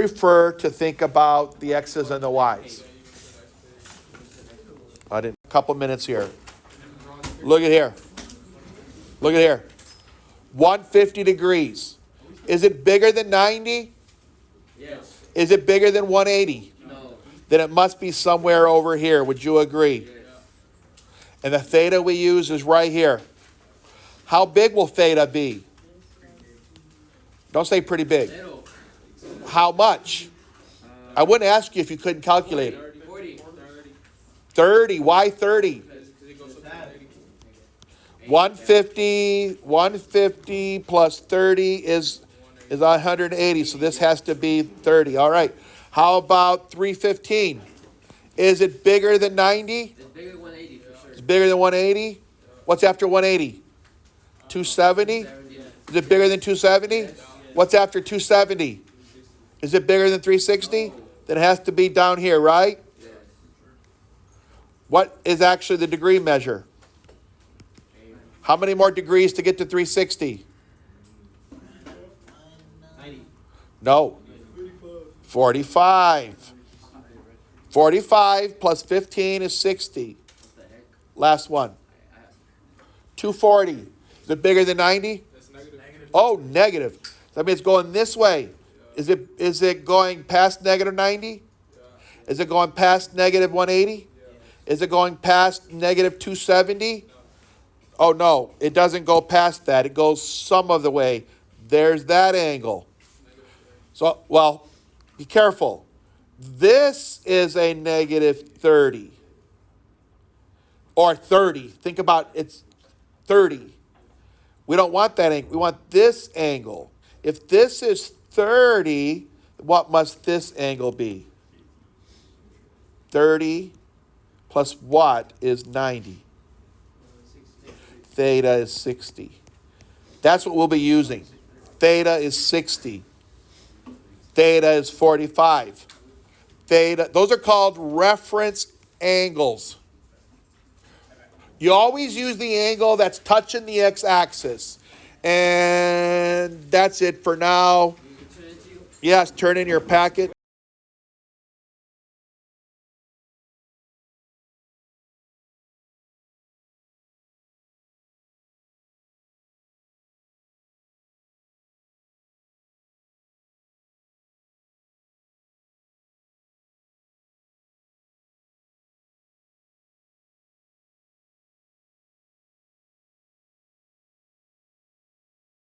prefer to think about the x's and the y's. A couple minutes here. Look at here. Look at here. 150 degrees. Is it bigger than 90? Yes. Is it bigger than 180? No. Then it must be somewhere over here. Would you agree? Yes. And the theta we use is right here. How big will theta be? Don't say pretty big. Zero. How much? I wouldn't ask you if you couldn't calculate it. 40. 30. Why 30? 150 plus 30 is 180. So this has to be 30. All right. How about 315? Is it bigger than 90? It's bigger than 180 for sure. It's bigger than 180? What's after 180? 270? Is it bigger than 270? What's after 270? Is it bigger than 360? Then it has to be down here, right? Yes. What is actually the degree measure? How many more degrees to get to 360? 90. No. 45. 45 plus 15 is 60. What the heck? Last one. 240. Is it bigger than 90? That's negative. Oh, negative. That means it's going this way. Is it going past negative 90? Is it going past negative 180? Is it going past negative 270? Oh, no. It doesn't go past that. It goes some of the way. There's that angle. So, well, be careful. This is a negative 30. Or 30. Think about it's 30. We don't want that angle. We want this angle. If this is 30, what must this angle be? 30 plus what is 90? Theta is 60. That's what we'll be using. Theta is 60. Theta is 45. Theta, those are called reference angles. You always use the angle that's touching the x-axis. And that's it for now. Yes, turn in your packet.